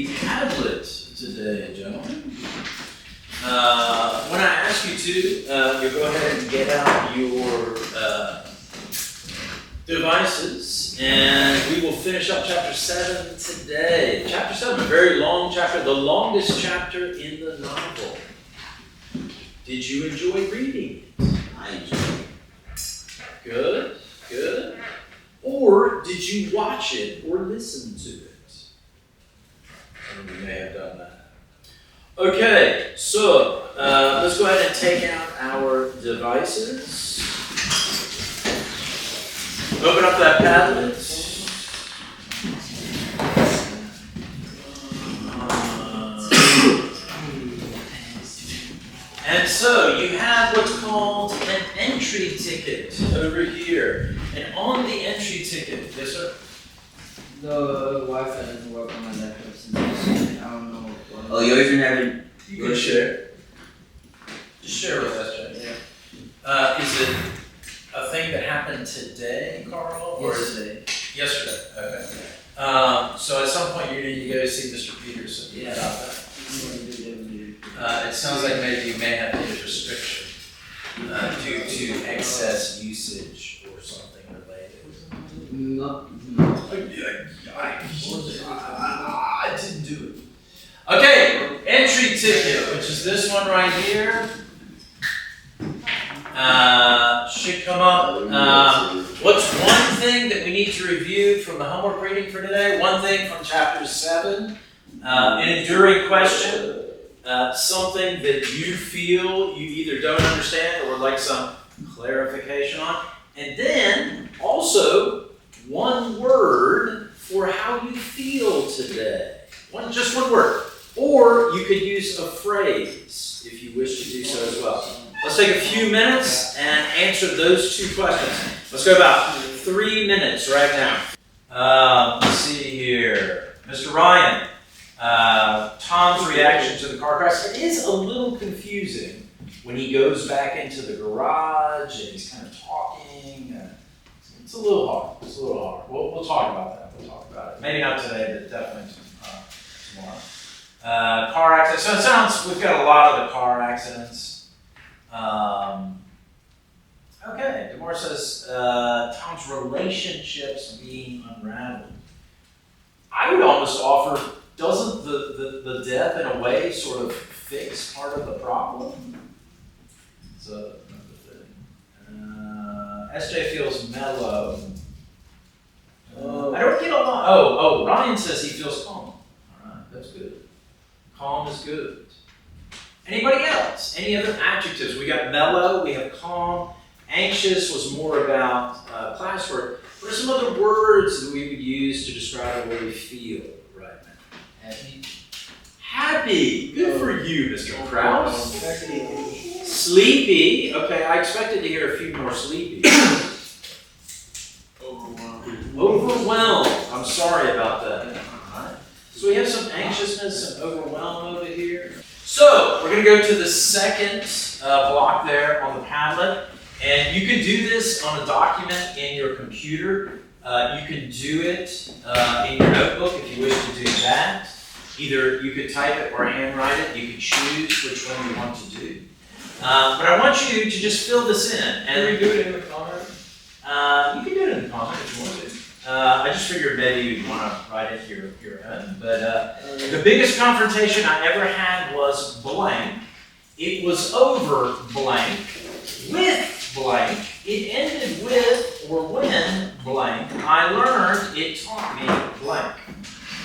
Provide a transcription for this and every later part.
the Padlet today, gentlemen. When I ask you to, you'll go ahead and get out your devices, and we will finish up chapter 7 today. Chapter 7, a very long chapter, the longest chapter in the novel. Did you enjoy reading it? I enjoyed it. Good, good. Or did you watch it or listen to it? Some of you may have done that. Okay, so let's go ahead and take out our devices. Open up that Padlet. And so you have what's called an entry ticket over here. And on the entry ticket, yes sir? The Wi-Fi doesn't work on my laptop, so I don't know what. Oh, yours are never. You can share. Just share with us, Jay. Yeah. Is it a thing that happened today, Carl? Or is it yesterday? Okay. So at some point you need to go see Mr. Peterson about that. It sounds like maybe you may have hit a restriction due to excess usage or something related. No. I didn't do it. Okay, entry ticket, which is this one right here. Should come up. What's one thing that we need to review from the homework reading for today? One thing from chapter 7. An enduring question. Something that you feel you either don't understand or would like some clarification on. And then also one word for how you feel today. Just one word. Or you could use a phrase if you wish to do so as well. Let's take a few minutes and answer those two questions. Let's go about 3 minutes right now. Let's see here. Mr. Ryan, Tom's reaction to the car crash. It is a little confusing when he goes back into the garage and he's kind of talking. It's a little hard. It's a little hard. We'll talk about that. We'll talk about it. Maybe not today, but definitely tomorrow. Car accident. So it sounds, we've got a lot of the car accidents. Okay, DeMore says Tom's relationships being unraveled. I would almost offer, doesn't the death in a way sort of fix part of the problem? So SJ feels mellow. I don't get a lot. Oh, Ryan says he feels calm. All right, that's good. Calm is good. Anybody else? Any other adjectives? We got mellow, we have calm. Anxious was more about classwork. What are some other words that we would use to describe what we feel right now? Happy. Happy. Good for you, Mr. Krause. Sleepy. Okay, I expected to hear a few more sleepy. Overwhelmed. I'm sorry about that. All right. So we have some anxiousness, some overwhelm over here. So we're going to go to the second block there on the Padlet. And you can do this on a document in your computer. You can do it in your notebook if you wish to do that. Either you could type it or handwrite it. You can choose which one you want to do. But I want you to just fill this in. And Can we do it in the comment? You can do it in the comment if you want to. I just figured maybe you'd want to write it your own. But the biggest confrontation I ever had was blank. It was over blank, with blank. It ended with or when blank. I learned, it taught me blank.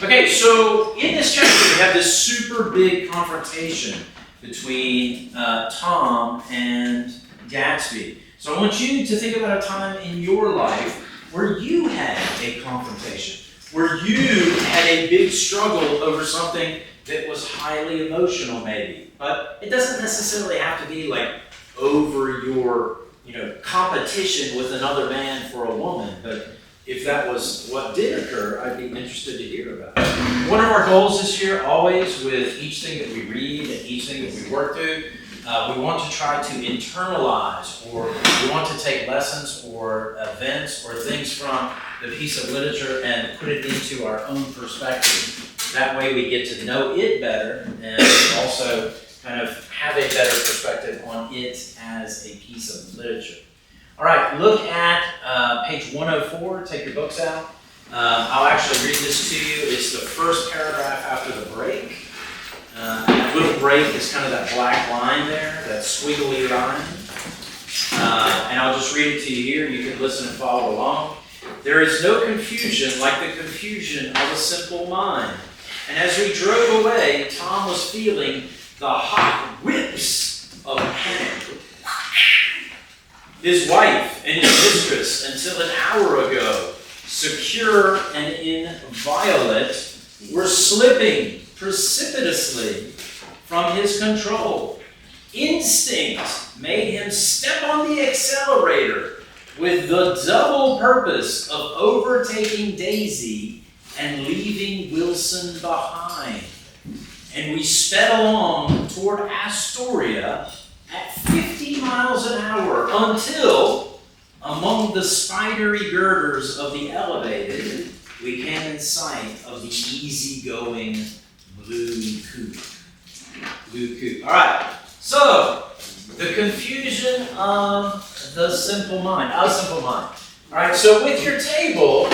Okay, so in this chapter we have this super big confrontation between Tom and Gatsby. So I want you to think about a time in your life where you had a confrontation, where you had a big struggle over something that was highly emotional maybe. But it doesn't necessarily have to be like over your competition with another man for a woman. But if that was what did occur, I'd be interested to hear about it. One of our goals this year, always with each thing that we read and each thing that we work through, we want to try to internalize, or we want to take lessons or events or things from the piece of literature and put it into our own perspective. That way we get to know it better and also kind of have a better perspective on it as a piece of literature. All right, look at page 104. Take your books out. I'll actually read this to you. It's the first paragraph after the break. That little break is kind of that black line there, that squiggly line. And I'll just read it to you here. You can listen and follow along. There is no confusion like the confusion of a simple mind. And as we drove away, Tom was feeling the hot whips of panic. His wife and his mistress, until an hour ago, secure and inviolate, were slipping precipitously from his control. Instinct made him step on the accelerator with the double purpose of overtaking Daisy and leaving Wilson behind. And we sped along toward Astoria at 50 miles an hour until, among the spidery girders of the elevated, we came in sight of the easygoing blue coupe. Blue coupe. All right. So, the confusion of the simple mind. A simple mind. All right. So, with your table,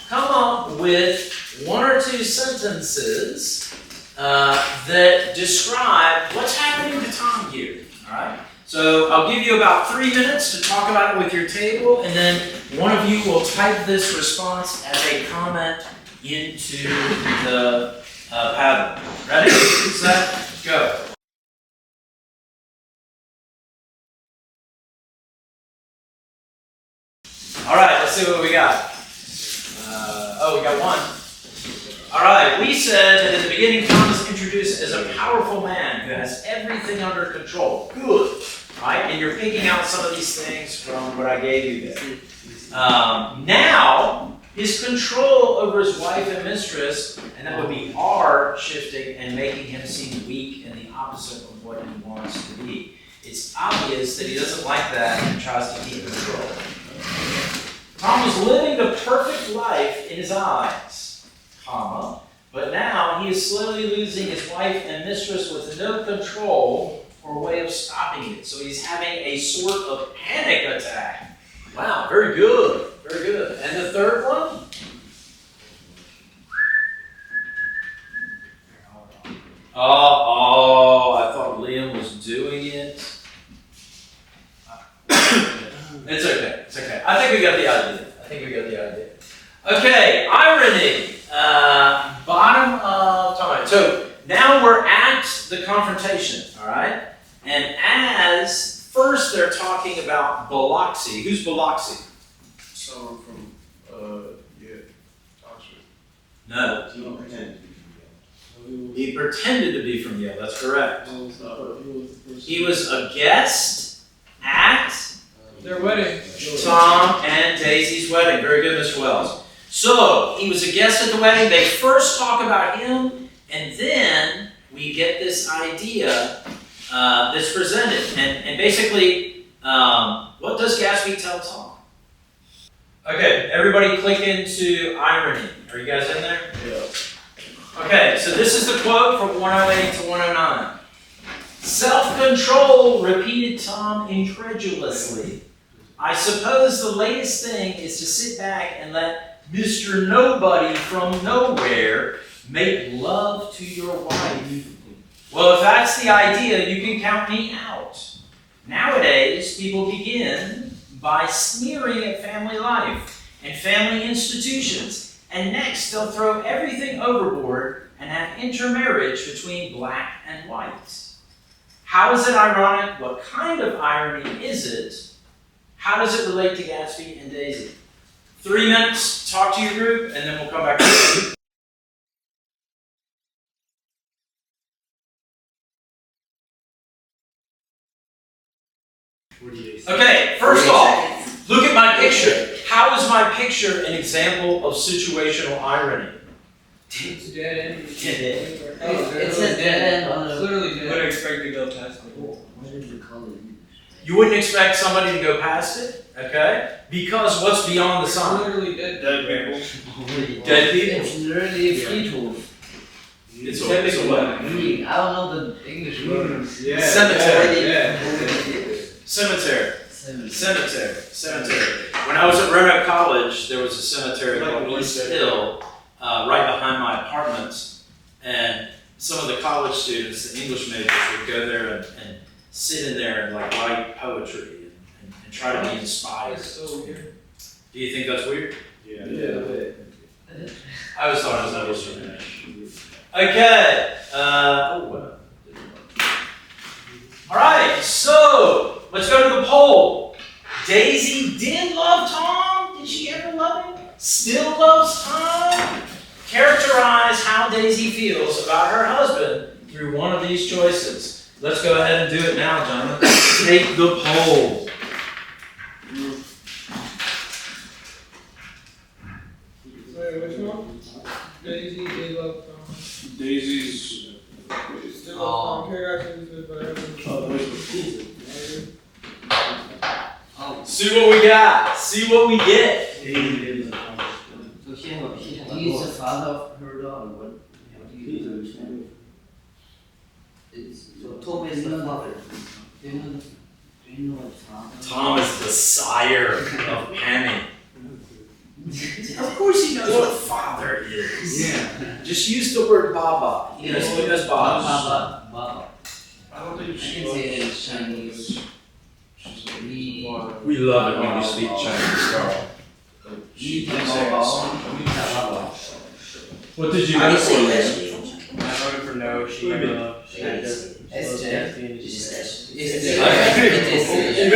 come up with one or two sentences that describe what's happening to Tom here. All right. So I'll give you about 3 minutes to talk about it with your table, and then one of you will type this response as a comment into the Padlet. Ready? Set, go. All right, let's see what we got. We got one. All right, we said that in the beginning, Tom is introduced as a powerful man who has everything under control. Good. Right? And you're picking out some of these things from what I gave you there. Now, his control over his wife and mistress, and that would be R, shifting and making him seem weak and the opposite of what he wants to be. It's obvious that he doesn't like that and tries to keep control. Tom was living the perfect life in his eyes, comma, but now he is slowly losing his wife and mistress with no control or way of stopping it. So he's having a sort of panic attack. Wow, very good, very good. And the third one? I thought Liam was doing it. It's okay, it's okay. I think we got the idea. Okay, irony. Bottom of time. So now we're at the confrontation, all right? And as first they're talking about Biloxi. Who's Biloxi? Someone from, Oxford. No. He pretended to be He pretended to be from Yale, that's correct. from He was a guest at Their wedding. Tom and Daisy's wedding. Very good, Mr. Wells. So, he was a guest at the wedding. They first talk about him, and then we get this idea that's presented. And basically, what does Gatsby tell Tom? Okay, everybody click into irony. Are you guys in there? Yeah. Okay, so this is the quote from 108 to 109. Self-control, repeated Tom incredulously. I suppose the latest thing is to sit back and let Mr. Nobody from nowhere make love to your wife. Well, if that's the idea, you can count me out. Nowadays, people begin by sneering at family life and family institutions, and next they'll throw everything overboard and have intermarriage between black and white. How is it ironic? What kind of irony is it? How does it relate to Gatsby and Daisy? 3 minutes, talk to your group, and then we'll come back to it. Okay, first off, look at my picture. How is my picture an example of situational irony? It's dead end. It says dead end on the. Clearly dead. Wouldn't expect to go past the wall. Why did you call it? You wouldn't expect somebody to go past it, okay? Because what's beyond the It's sign? literally dead. Dead people. Dead people. It's literally a free tool. It's a what? Reading. I don't know the English word. Yeah. Cemetery. Yeah. Cemetery. Cemetery. Cemetery. When I was at Roanoke College, there was a cemetery Like called a East cemetery. Hill, right behind my apartments. And some of the college students, the English majors, would go there and sit in there and like write poetry and try to be inspired. That's so weird. Do you think that's weird? Yeah. I always thought it was weird. Okay. All right. So let's go to the poll. Daisy did love Tom. Did she ever love him? Still loves Tom? Characterize how Daisy feels about her husband through one of these choices. Let's go ahead and do it now, gentlemen. Take the poll. Wait, which one? Daisy, they love Tom. Daisy's. Still love Tom. Characterize See what we got. See what we get. So he's the father of her daughter. What do you understand? So Tom is the father. Do you know what father? Tom is the sire of Penny. Of course he knows what father is. Yeah. Just use the word Baba. He knows Baba. Baba. I don't think I can say it in Chinese. We love it when you speak Chinese, Carl. What did you How do you vote say for, that? Liam? I voted for no. She Even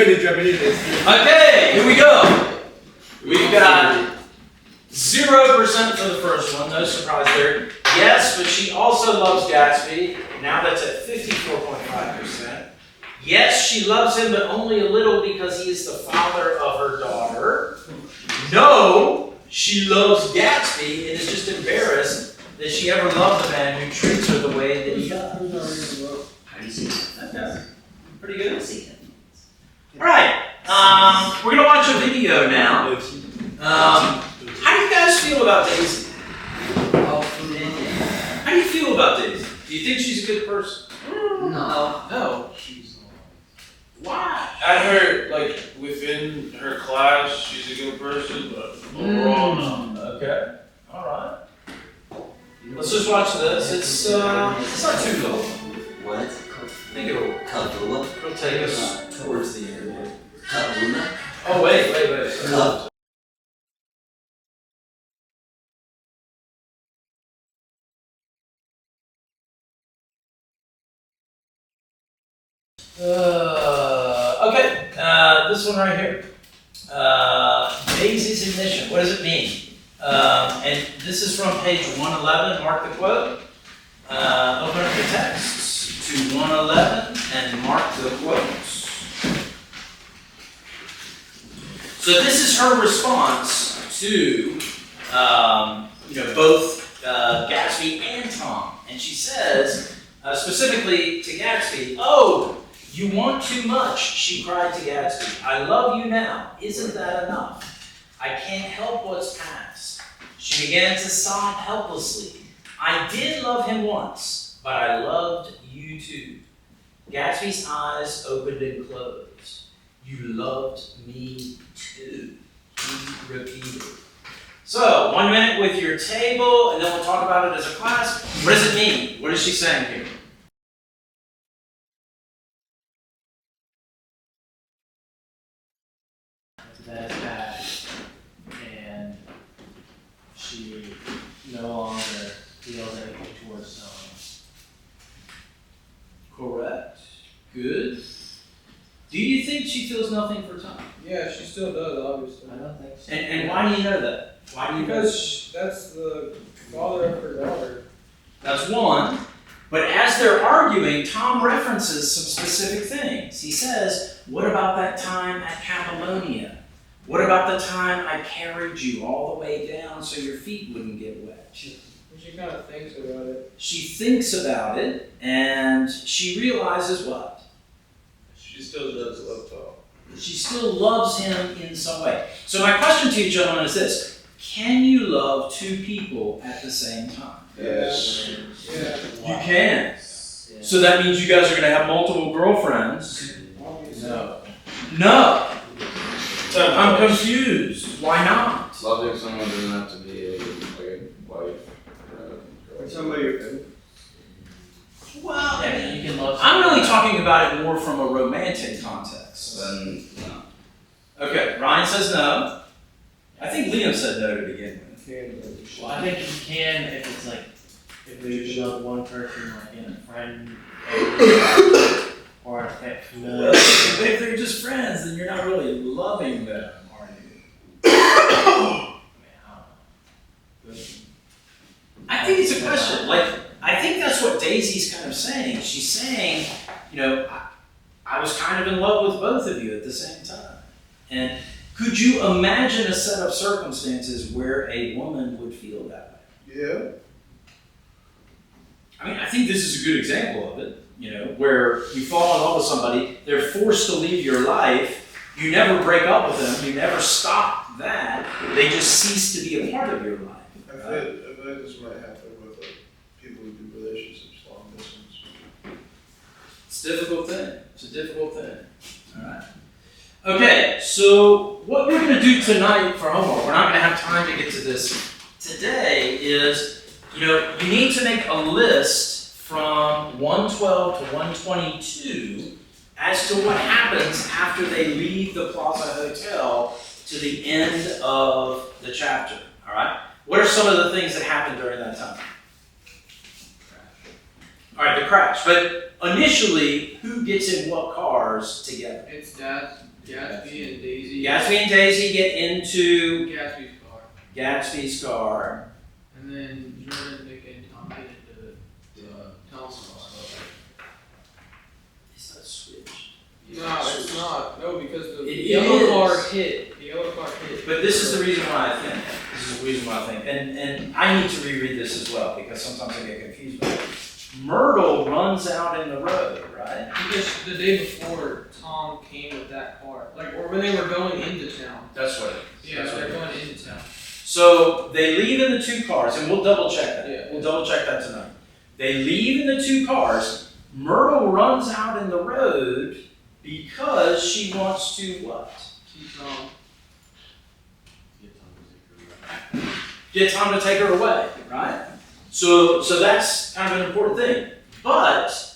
in Japanese, Okay, here we go. We've got 0% for the first one, no surprise there. Yes, but she also loves Gatsby. Now that's at 54.5%. Yes, she loves him, but only a little because he is the father of her daughter. No, she loves Gatsby and is just embarrassed that she ever loved a man who treats her the way that he does. How do you say that? Okay. Pretty good. See it. All right, we're gonna watch a video now. How do you guys feel about Daisy? How do you feel about Daisy? Do you think she's a good person? No. No. Why? At her, like, within her class, she's a good person, but overall, no. Okay. All right. Let's just watch this. It's not too long. What? I think it'll take us towards the end. Kaluna? Oh wait. Cup. Okay, this one right here. Daisy's ignition. What does it mean? And this is from page 111. Mark the quote. Open up your texts to 111 and mark the quotes. So this is her response to, both Gatsby and Tom. And she says, specifically to Gatsby, "Oh, you want too much," she cried to Gatsby. "I love you now. Isn't that enough? I can't help what's past." She began to sob helplessly. "I did love him once, but I loved you too." Gatsby's eyes opened and closed. "You loved me too," he repeated. So, 1 minute with your table, and then we'll talk about it as a class. What does it mean? What is she saying here? That's bad, and she no longer feels anything towards someone. Correct. Good. Do you think she feels nothing for Tom? Yeah, she still does, obviously. I don't think so. And why do you know that? Why do you know that? Because that's the father of her daughter. That's one. But as they're arguing, Tom references some specific things. He says, "What about that time at Capalonia? What about the time I carried you all the way down so your feet wouldn't get wet?" She kind of thinks about it. She thinks about it, and she realizes what? She still does love Tom. She still loves him in some way. So my question to you, gentlemen, is this. can you love two people at the same time? Yes. You can. So that means you guys are going to have multiple girlfriends. No. No. I'm confused. Why not? Loving someone doesn't have to be a wife. Somebody you're in. Well, Yeah, you can love. I'm really talking about it more from a romantic context. Then no. Okay, Ryan says no. I think Liam said no to begin with. Well, I think you can if it's like, if you love one person like in a friend area, or a familiar. Well, if they're just friends, then you're not really loving them, are you? I think it's a question. Like, I think that's what Daisy's kind of saying. She's saying, you know, I was kind of in love with both of you at the same time. And could you imagine a set of circumstances where a woman would feel that way? Yeah. I mean, I think this is a good example of it, you know, where you fall in love with somebody, they're forced to leave your life, you never break up with them, you never stop that, they just cease to be a part of your life. I feel like this might happen with people who do relationships long distance. It's a difficult thing. It's a difficult thing. All right. Okay, so what we're going to do tonight for homework, we're not going to have time to get to this today, is, you know, you need to make a list from 112 to 122 as to what happens after they leave the Plaza Hotel to the end of the chapter. All right? What are some of the things that happen during that time? All right, the crash. But initially, who gets in what cars together? It's Gatsby and Daisy. Gatsby and Daisy get into Gatsby's car. Gatsby's car. And then Jordan, Nick, and Tom get into Tom's car. Is that switched? No, it's not. No, because the It yellow is. car hit. The yellow car hit. But this is the reason why I think. This is the reason why I think. And I need to reread this as well because sometimes I get confused by it. Myrtle runs out in the road, right? Because the day before, Tom came with that car. Like, or when they were going into town. That's what it is. Yeah, That's what they're it is. going into town. So they leave in the two cars, and we'll double check that. Yeah. We'll double check that tonight. They leave in the two cars. Myrtle runs out in the road because she wants to what? See Tom. Get Tom to take her away, right? So that's kind of an important thing. But,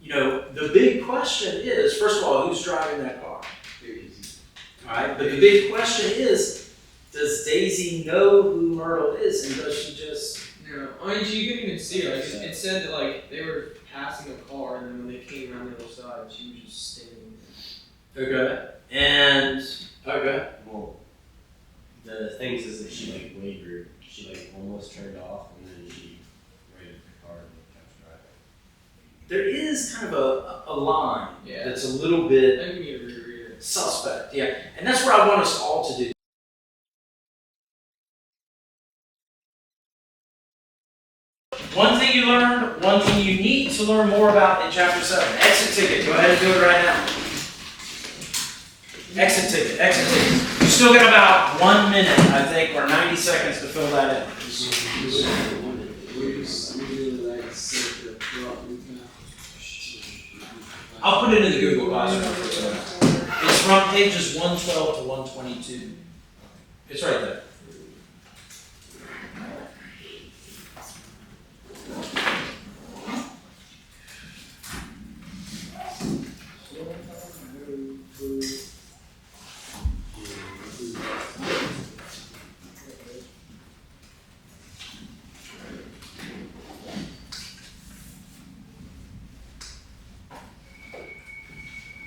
you know, the big question is, first of all, who's driving that car? All right, but the big question is, does Daisy know who Myrtle is, and does she just... No, I mean, you couldn't even see her. Like, it said that, like, they were passing a car, and then when they came around the other side, she was just standing there. Okay. And, okay. Well, the things is that she like wavered. She like almost turned off and then she raided the car and kept driving. There is kind of a line Yeah. that's a little bit I think we need to reread it. suspect, yeah. And that's what I want us all to do. One thing you learned, one thing you need to learn more about in chapter 7. Exit ticket. Go ahead and do it right now. Exit ticket, exit ticket. You still got about 1 minute, I think, or 90 seconds to fill that in. I'll put it in the Google Classroom. It's from pages 112 to 122. It's right there.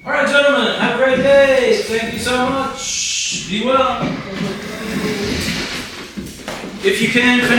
All right, gentlemen, have a great day. Thank you so much. Be well. If you can, finish.